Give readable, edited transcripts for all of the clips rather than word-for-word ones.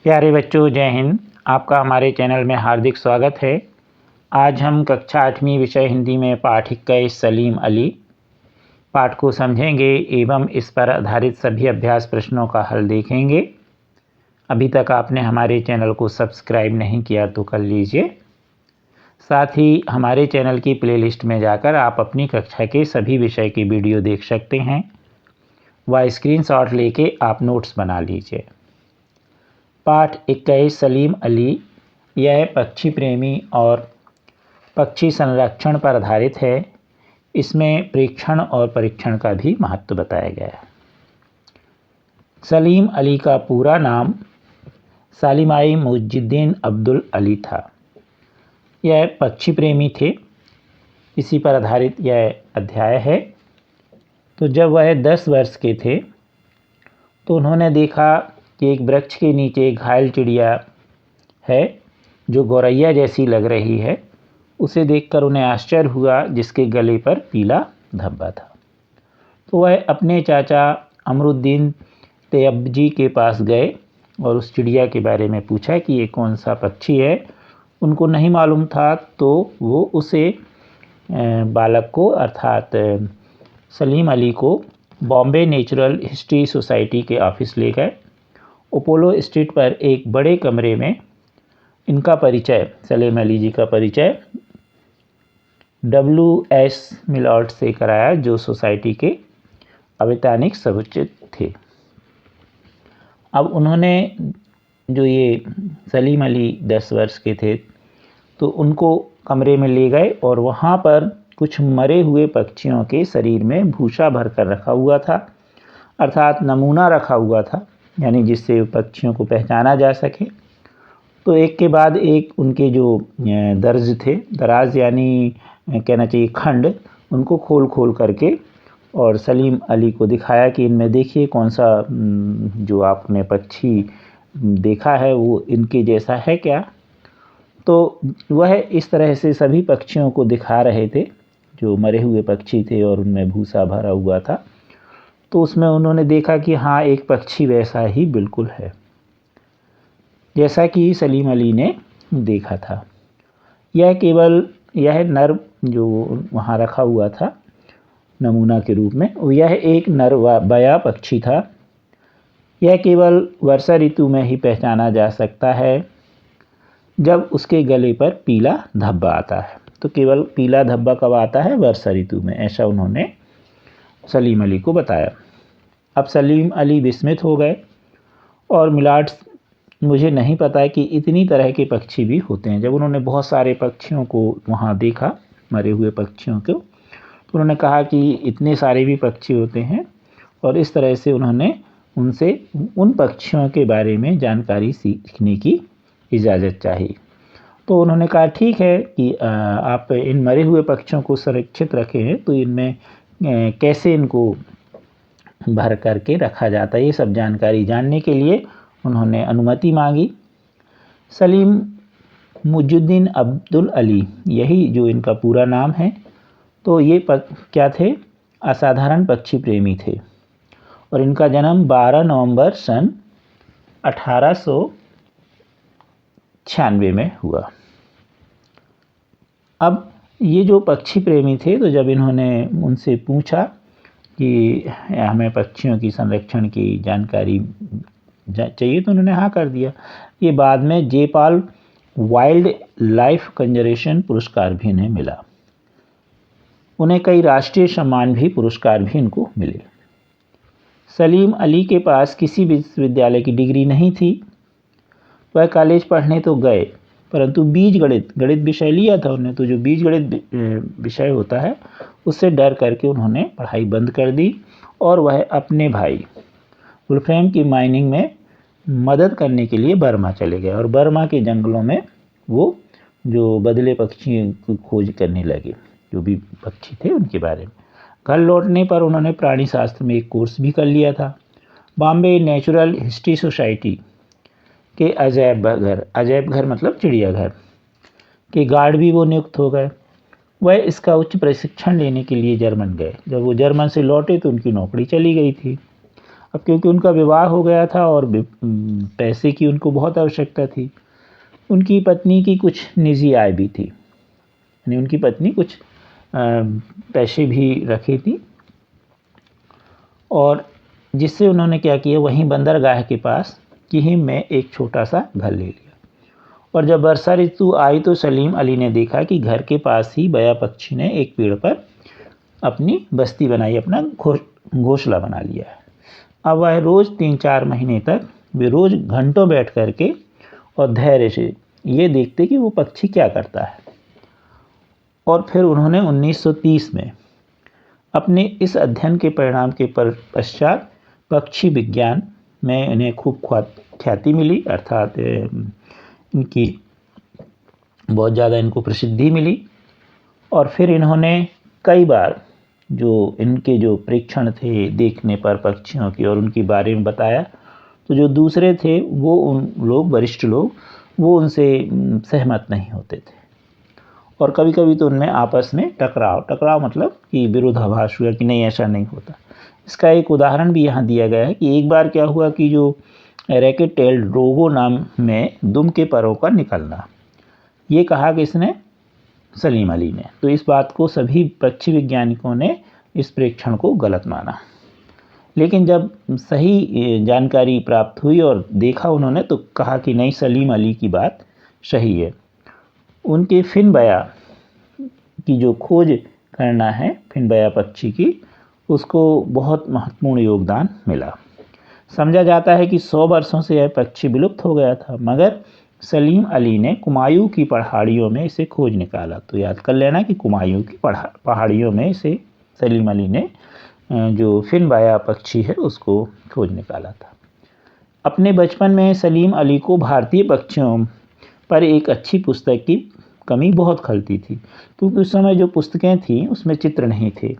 प्यारे बच्चों, जय हिंद। आपका हमारे चैनल में हार्दिक स्वागत है। आज हम कक्षा 8वीं विषय हिंदी में पाठ 21 सलीम अली पाठ को समझेंगे एवं इस पर आधारित सभी अभ्यास प्रश्नों का हल देखेंगे। अभी तक आपने हमारे चैनल को सब्सक्राइब नहीं किया तो कर लीजिए। साथ ही हमारे चैनल की प्लेलिस्ट में जाकर आप अपनी कक्षा के सभी विषय की वीडियो देख सकते हैं व स्क्रीनशॉट लेके आप नोट्स बना लीजिए। पाठ 21 सलीम अली यह पक्षी प्रेमी और पक्षी संरक्षण पर आधारित है। इसमें प्रेक्षण और परीक्षण का भी महत्व बताया गया है। सलीम अली का पूरा नाम सालिमाई मुज्जिद्दीन अब्दुल अली था। यह पक्षी प्रेमी थे। इसी पर आधारित यह अध्याय है। तो जब वह 10 वर्ष के थे तो उन्होंने देखा कि एक वृक्ष के नीचे एक घायल चिड़िया है जो गौरैया जैसी लग रही है। उसे देखकर उन्हें आश्चर्य हुआ, जिसके गले पर पीला धब्बा था। तो वह अपने चाचा अमरुद्दीन तैयबजी के पास गए और उस चिड़िया के बारे में पूछा कि ये कौन सा पक्षी है। उनको नहीं मालूम था, तो वो उसे बालक को अर्थात सलीम अली को बॉम्बे नेचुरल हिस्ट्री सोसाइटी के ऑफिस ले गए। अपोलो स्ट्रीट पर एक बड़े कमरे में इनका परिचय, सलीम अली जी का परिचय W.S. मिलॉर्ड से कराया, जो सोसाइटी के अवैतनिक सदस्य थे। अब उन्होंने जो ये सलीम अली 10 वर्ष के थे तो उनको कमरे में ले गए और वहाँ पर कुछ मरे हुए पक्षियों के शरीर में भूसा भर कर रखा हुआ था, अर्थात नमूना रखा हुआ था, यानी जिससे पक्षियों को पहचाना जा सके। तो एक के बाद एक उनके जो दर्ज थे, दराज यानी कहना चाहिए खंड, उनको खोल खोल करके और सलीम अली को दिखाया कि इनमें देखिए कौन सा जो आपने पक्षी देखा है वो इनके जैसा है क्या। तो वह इस तरह से सभी पक्षियों को दिखा रहे थे जो मरे हुए पक्षी थे और उनमें भूसा भरा हुआ था। तो उसमें उन्होंने देखा कि हाँ, एक पक्षी वैसा ही बिल्कुल है जैसा कि सलीम अली ने देखा था। यह नर जो वहाँ रखा हुआ था नमूना के रूप में, यह एक नर बया पक्षी था। यह केवल वर्षा ऋतु में ही पहचाना जा सकता है जब उसके गले पर पीला धब्बा आता है। तो केवल पीला धब्बा कब आता है? वर्षा ऋतु में, ऐसा उन्होंने सलीम अली को बताया। अब सलीम अली विस्मित हो गए और मिलॉर्ड, मुझे नहीं पता कि इतनी तरह के पक्षी भी होते हैं। जब उन्होंने बहुत सारे पक्षियों को वहाँ देखा, मरे हुए पक्षियों को, तो उन्होंने कहा कि इतने सारे भी पक्षी होते हैं। और इस तरह से उन्होंने उनसे उन पक्षियों के बारे में जानकारी सीखने की इजाज़त चाहिए। तो उन्होंने कहा ठीक है कि आप इन मरे हुए पक्षियों को सुरक्षित रखें, तो इनमें कैसे इनको भर करके रखा जाता है, ये सब जानकारी जानने के लिए उन्होंने अनुमति मांगी। सलीम मुज्जिद्दीन अब्दुल अली, यही जो इनका पूरा नाम है। तो ये क्या थे? असाधारण पक्षी प्रेमी थे और इनका जन्म 12 नवंबर सन 1896 में हुआ। अब ये जो पक्षी प्रेमी थे, तो जब इन्होंने उनसे पूछा कि हमें पक्षियों की संरक्षण की जानकारी चाहिए, तो उन्होंने हाँ कर दिया। ये बाद में जेपाल वाइल्ड लाइफ कंजर्वेशन पुरस्कार भी इन्हें मिला। उन्हें कई राष्ट्रीय सम्मान भी, पुरस्कार भी इनको मिले। सलीम अली के पास किसी विश्वविद्यालय की डिग्री नहीं थी। वह कॉलेज पढ़ने तो गए, परंतु गणित विषय लिया था उन्होंने, तो जो बीजगणित विषय होता है उससे डर करके उन्होंने पढ़ाई बंद कर दी और वह अपने भाई वुल्फ्राम की माइनिंग में मदद करने के लिए बर्मा चले गए और बर्मा के जंगलों में वो जो बदले पक्षियों की खोज करने लगे, जो भी पक्षी थे उनके बारे में। घर लौटने पर उन्होंने प्राणी शास्त्र में एक कोर्स भी कर लिया था। बॉम्बे नेचुरल हिस्ट्री सोसाइटी के अजैब घर मतलब चिड़ियाघर के गार्ड भी वो नियुक्त हो गए। वह इसका उच्च प्रशिक्षण लेने के लिए जर्मन गए। जब वो जर्मन से लौटे तो उनकी नौकरी चली गई थी। अब क्योंकि उनका विवाह हो गया था और पैसे की उनको बहुत आवश्यकता थी, उनकी पत्नी की कुछ निजी आय भी थी, यानी उनकी पत्नी कुछ पैसे भी रखी थी, और जिससे उन्होंने क्या किया, वहीं बंदरगाह के पास किहिम में एक छोटा सा घर ले लिया। और जब वर्षा ऋतु आई तो सलीम अली ने देखा कि घर के पास ही बया पक्षी ने एक पेड़ पर अपनी बस्ती बनाई, अपना घोंसला बना लिया है। अब वह रोज़ 3-4 महीने तक वे रोज़ घंटों बैठ करके और धैर्य से ये देखते कि वो पक्षी क्या करता है। और फिर उन्होंने 1930 में अपने इस अध्ययन के परिणाम के पश्चात पक्षी विज्ञान में इन्हें खूब ख्याति मिली, अर्थात इनकी बहुत ज़्यादा इनको प्रसिद्धि मिली। और फिर इन्होंने कई बार जो इनके जो परीक्षण थे देखने पर पक्षियों की और उनके बारे में बताया, तो जो दूसरे थे वो उन लोग, वरिष्ठ लोग, वो उनसे सहमत नहीं होते थे, और कभी कभी तो उनमें आपस में टकराव मतलब कि विरोधाभास हुआ कि नहीं, ऐसा नहीं होता। इसका एक उदाहरण भी यहाँ दिया गया है कि एक बार क्या हुआ कि जो रैकेट टेल्ड रोगो नाम में दुम के परों का निकलना, ये कहा कि इसने सलीम अली ने, तो इस बात को सभी पक्षी वैज्ञानिकों ने इस प्रेक्षण को गलत माना। लेकिन जब सही जानकारी प्राप्त हुई और देखा उन्होंने, तो कहा कि नहीं, सलीम अली की बात सही है। उनके फिनबया की जो खोज करना है, फिनबया पक्षी की, उसको बहुत महत्वपूर्ण योगदान मिला। समझा जाता है कि 100 वर्षों से यह पक्षी विलुप्त हो गया था, मगर सलीम अली ने कुमायूं की पहाड़ियों में इसे खोज निकाला। तो याद कर लेना कि कुमायूं की पहाड़ियों में इसे सलीम अली ने जो फिनबाया पक्षी है उसको खोज निकाला था। अपने बचपन में सलीम अली को भारतीय पक्षियों पर एक अच्छी पुस्तक की कमी बहुत खलती थी, क्योंकि उस समय जो पुस्तकें थीं उसमें चित्र नहीं थे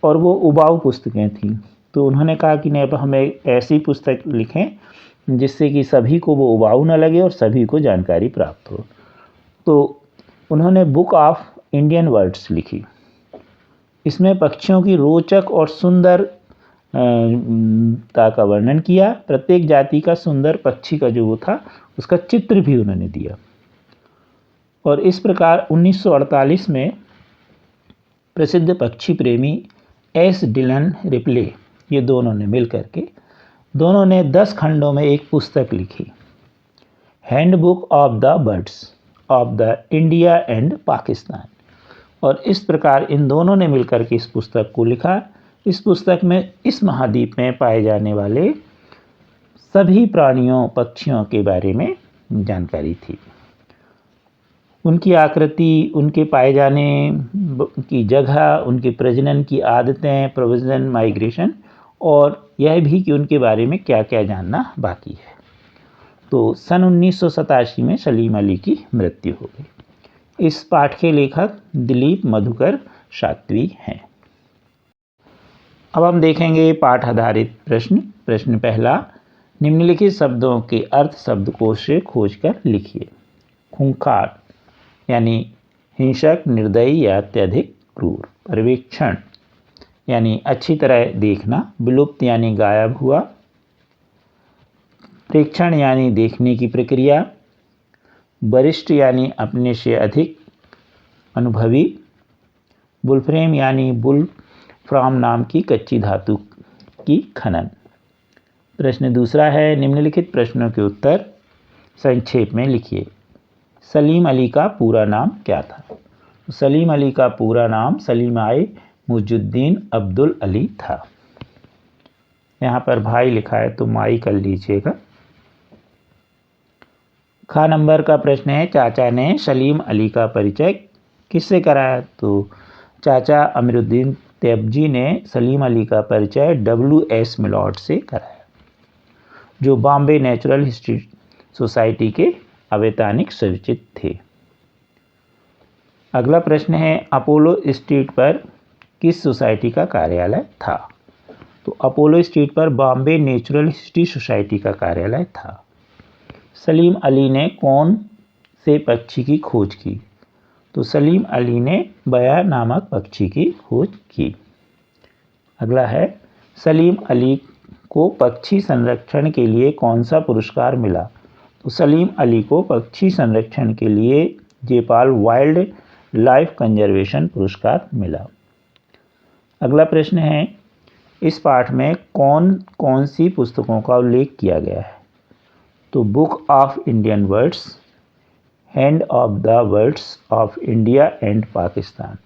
और वो उबाऊ पुस्तकें थीं। तो उन्होंने कहा कि नहीं, अब हम एक ऐसी पुस्तक लिखें जिससे कि सभी को वो उबाऊ न लगे और सभी को जानकारी प्राप्त हो। तो उन्होंने बुक ऑफ इंडियन वर्ड्स लिखी। इसमें पक्षियों की रोचक और सुंदर का वर्णन किया। प्रत्येक जाति का सुंदर पक्षी का जो वो था उसका चित्र भी उन्होंने दिया। और इस प्रकार 1948 में प्रसिद्ध पक्षी प्रेमी एस डिलन रिप्ले, ये दोनों ने मिल करके 10 खंडों में एक पुस्तक लिखी, handbook of the birds of the India and Pakistan. और इस प्रकार इन दोनों ने मिलकर के इस पुस्तक को लिखा। इस पुस्तक में इस महाद्वीप में पाए जाने वाले सभी प्राणियों, पक्षियों के बारे में जानकारी थी, उनकी आकृति, उनके पाए जाने की जगह, उनके प्रजनन की आदतें, प्रोविजन, माइग्रेशन, और यह भी कि उनके बारे में क्या क्या जानना बाकी है। तो सन 1987 में सलीम अली की मृत्यु हो गई। इस पाठ के लेखक दिलीप मधुकर शास्त्री हैं। अब हम देखेंगे पाठ आधारित प्रश्न। प्रश्न पहला, निम्नलिखित शब्दों के अर्थ शब्दकोश से खोजकर लिखिए। खूंखार यानी हिंसक, निर्दयी या अत्यधिक क्रूर। पर्यवेक्षण यानी अच्छी तरह देखना। विलुप्त यानी गायब हुआ। प्रेक्षण यानी देखने की प्रक्रिया। वरिष्ठ यानी अपने से अधिक अनुभवी। बुलफ्रेम यानी बुल फ्राम नाम की कच्ची धातु की खनन। प्रश्न दूसरा है, निम्नलिखित प्रश्नों के उत्तर संक्षेप में लिखिए। सलीम अली का पूरा नाम क्या था? सलीम अली का पूरा नाम सलीम-ए मुइजुद्दीन अब्दुल अली था। यहाँ पर भाई लिखा है तो माई कर लीजिएगा। खा नंबर का प्रश्न है, चाचा ने सलीम अली का परिचय किससे कराया? तो चाचा अमीरुद्दीन तैयबजी ने सलीम अली का परिचय W.S. मिलॉट से कराया, जो बॉम्बे नेचुरल हिस्ट्री सोसाइटी के अवैतनिक सचिव थे। अगला प्रश्न है, अपोलो स्ट्रीट पर किस सोसाइटी का कार्यालय था? तो अपोलो स्ट्रीट पर बॉम्बे नेचुरल हिस्ट्री सोसाइटी का कार्यालय था। सलीम अली ने कौन से पक्षी की खोज की? तो सलीम अली ने बया नामक पक्षी की खोज की। अगला है, सलीम अली को पक्षी संरक्षण के लिए कौन सा पुरस्कार मिला? तो सलीम अली को पक्षी संरक्षण के लिए जयपाल वाइल्ड लाइफ कंजर्वेशन पुरस्कार मिला। अगला प्रश्न है, इस पाठ में कौन कौन सी पुस्तकों का उल्लेख किया गया है? तो book of Indian words, hand of the words of India and Pakistan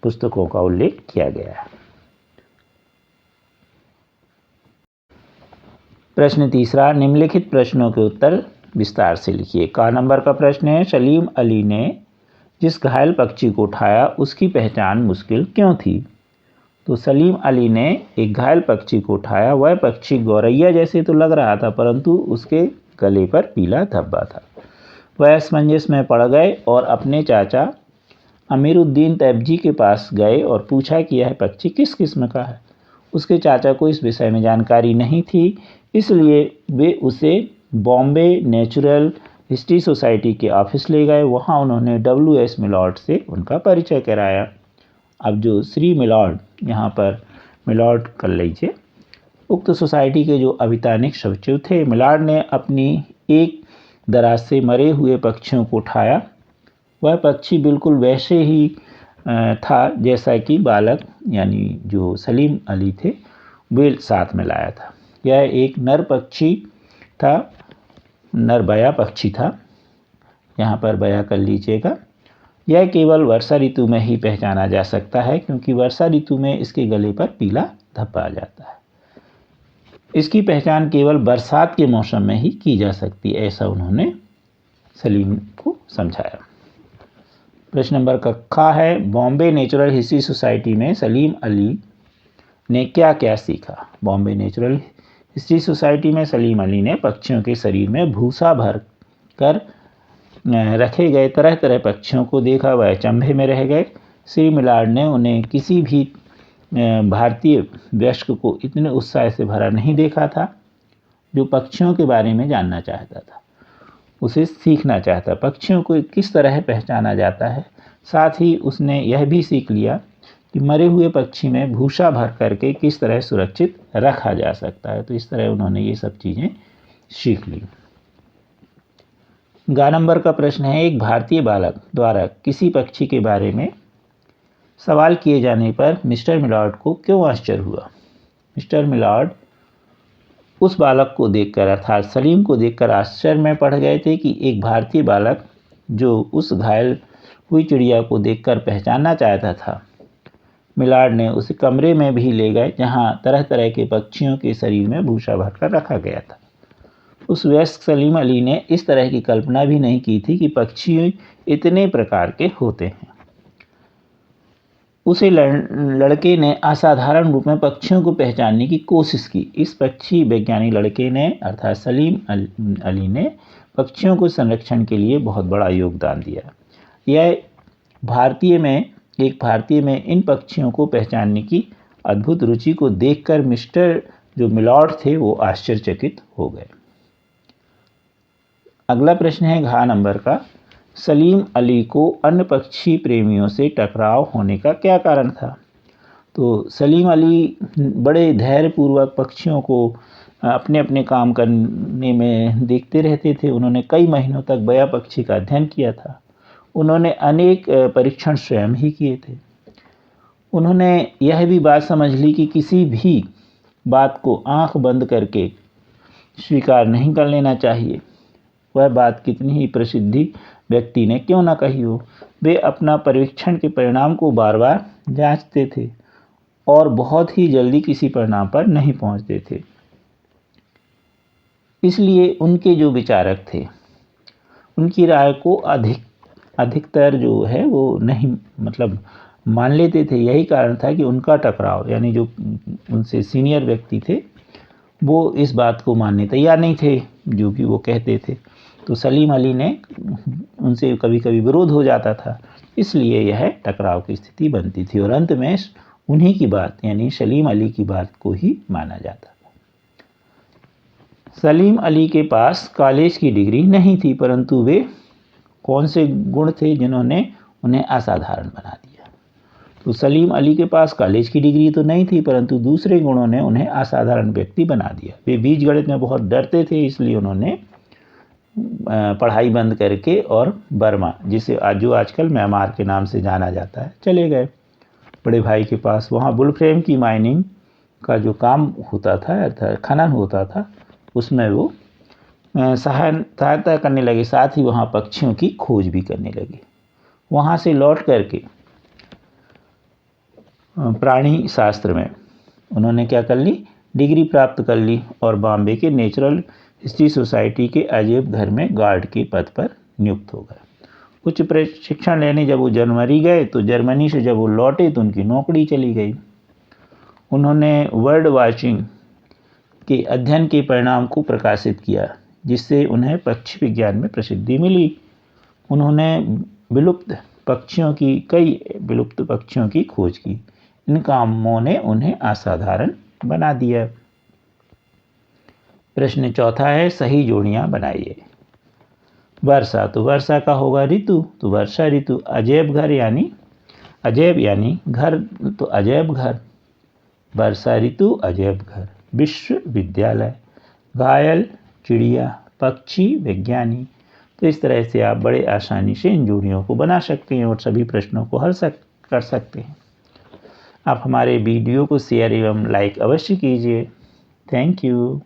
पुस्तकों का उल्लेख किया गया है। प्रश्न तीसरा, निम्नलिखित प्रश्नों के उत्तर विस्तार से लिखिए। का नंबर का प्रश्न है, सलीम अली ने जिस घायल पक्षी को उठाया उसकी पहचान मुश्किल क्यों थी? तो सलीम अली ने एक घायल पक्षी को उठाया। वह पक्षी गौरैया जैसे तो लग रहा था, परंतु उसके गले पर पीला धब्बा था। वह असमंजस में पड़ गए और अपने चाचा अमीरुद्दीन तैबजी के पास गए और पूछा कि यह पक्षी किस किस्म का है। उसके चाचा को इस विषय में जानकारी नहीं थी, इसलिए वे उसे बॉम्बे नेचुरल हिस्ट्री सोसाइटी के ऑफिस ले गए। वहाँ उन्होंने W.S. मिलॉर्ड से उनका परिचय कराया। अब जो श्री मिलॉर्ड, यहाँ पर मिलॉर्ड कर लीजिए, उक्त सोसाइटी के जो अभितानिक सचिव थे, मिलॉर्ड ने अपनी एक दराज से मरे हुए पक्षियों को उठाया। वह पक्षी बिल्कुल वैसे ही था जैसा कि बालक यानी जो सलीम अली थे वे साथ में लाया था। यह एक नर पक्षी था, नर बया पक्षी था। यहाँ पर बया कर लीजिएगा। यह केवल वर्षा ऋतु में ही पहचाना जा सकता है, क्योंकि वर्षा ऋतु में इसके गले पर पीला धब्बा आ जाता है। इसकी पहचान केवल बरसात के मौसम में ही की जा सकती है, ऐसा उन्होंने सलीम को समझाया। प्रश्न नंबर क है, बॉम्बे नेचुरल हिस्ट्री सोसाइटी में सलीम अली ने क्या क्या सीखा? बॉम्बे नेचुरल हिस्ट्री सोसाइटी में सलीम अली ने पक्षियों के शरीर में भूसा भर कर रखे गए तरह तरह पक्षियों को देखा। वह अचंभे में रह गए। श्री मिलॉर्ड ने उन्हें किसी भी भारतीय वयस्क को इतने उत्साह से भरा नहीं देखा था, जो पक्षियों के बारे में जानना चाहता था, उसे सीखना चाहता, पक्षियों को किस तरह पहचाना जाता है। साथ ही उसने यह भी सीख लिया कि मरे हुए पक्षी में भूसा भर करके किस तरह सुरक्षित रखा जा सकता है। तो इस तरह उन्होंने ये सब चीज़ें सीख ली। गा नंबर का प्रश्न है, एक भारतीय बालक द्वारा किसी पक्षी के बारे में सवाल किए जाने पर मिस्टर मिलॉर्ड को क्यों आश्चर्य हुआ? मिस्टर मिलॉर्ड उस बालक को देखकर अर्थात सलीम को देखकर आश्चर्य में पड़ गए थे कि एक भारतीय बालक जो उस घायल हुई चिड़िया को देखकर पहचानना चाहता था। मिलॉर्ड ने उसे कमरे में भी ले गए जहां तरह तरह के पक्षियों के शरीर में भूसा भरकर रखा गया था। उस वयस्क सलीम अली ने इस तरह की कल्पना भी नहीं की थी कि पक्षी इतने प्रकार के होते हैं। उसे लड़के ने असाधारण रूप में पक्षियों को पहचानने की कोशिश की। इस पक्षी वैज्ञानिक लड़के ने अर्थात सलीम अली ने पक्षियों को संरक्षण के लिए बहुत बड़ा योगदान दिया। यह एक भारतीय में इन पक्षियों को पहचानने की अद्भुत रुचि को देखकर मिस्टर जो मिलॉर्ड थे वो आश्चर्यचकित हो गए। अगला प्रश्न है घ नंबर का, सलीम अली को अन्य पक्षी प्रेमियों से टकराव होने का क्या कारण था? तो सलीम अली बड़े धैर्यपूर्वक पक्षियों को अपने अपने काम करने में देखते रहते थे। उन्होंने कई महीनों तक बया पक्षी का अध्ययन किया था। उन्होंने अनेक परीक्षण स्वयं ही किए थे। उन्होंने यह भी बात समझ ली कि किसी भी बात को आंख बंद करके स्वीकार नहीं कर लेना चाहिए। वह बात कितनी ही प्रसिद्धि व्यक्ति ने क्यों ना कही हो, वे अपना परीक्षण के परिणाम को बार बार जांचते थे और बहुत ही जल्दी किसी परिणाम पर नहीं पहुंचते थे। इसलिए उनके जो विचारक थे उनकी राय को अधिकतर जो है वो नहीं मान लेते थे। यही कारण था कि उनका टकराव यानी जो उनसे सीनियर व्यक्ति थे वो इस बात को मानने तैयार नहीं थे जो कि वो कहते थे। तो सलीम अली ने उनसे कभी कभी विरोध हो जाता था, इसलिए यह टकराव की स्थिति बनती थी और अंत में उन्हीं की बात यानी सलीम अली की बात को ही माना जाता था। सलीम अली के पास कॉलेज की डिग्री नहीं थी, परंतु वे कौन से गुण थे जिन्होंने उन्हें असाधारण बना दिया? तो सलीम अली के पास कॉलेज की डिग्री तो नहीं थी, परंतु दूसरे गुणों ने उन्हें असाधारण व्यक्ति बना दिया। वे बीजगणित में बहुत डरते थे, इसलिए उन्होंने पढ़ाई बंद करके और बर्मा, जिसे जो आजकल म्यांमार के नाम से जाना जाता है, चले गए बड़े भाई के पास। वहाँ बुलफ्रेम की माइनिंग का जो काम होता था अर्थात खनन होता था, उसमें वो सहायता करने लगे, साथ ही वहाँ पक्षियों की खोज भी करने लगे। वहाँ से लौट करके प्राणी शास्त्र में उन्होंने क्या कर ली, डिग्री प्राप्त कर ली और बॉम्बे के नेचुरल हिस्ट्री सोसाइटी के अजैब घर में गार्ड के पद पर नियुक्त हो गए। उच्च प्रशिक्षण लेने जब वो जर्मनी गए तो जर्मनी से जब वो लौटे तो उनकी नौकरी चली गई। उन्होंने वर्ड वाचिंग के अध्ययन के परिणाम को प्रकाशित किया, जिससे उन्हें पक्षी विज्ञान में प्रसिद्धि मिली। उन्होंने कई विलुप्त पक्षियों की खोज की। इन कामों ने उन्हें असाधारण बना दिया। प्रश्न चौथा है, सही जोड़ियां बनाइए। वर्षा, तो वर्षा का होगा ऋतु, तो वर्षा ऋतु। अजैब यानी घर, तो अजैब घर। वर्षा ऋतु अजैब घर। विश्वविद्यालय। घायल चिड़िया, पक्षी वैज्ञानिक। तो इस तरह से आप बड़े आसानी से इन जोड़ियों को बना सकते हैं और सभी प्रश्नों को हल कर सकते हैं। आप हमारे वीडियो को शेयर एवं लाइक अवश्य कीजिए। Thank you.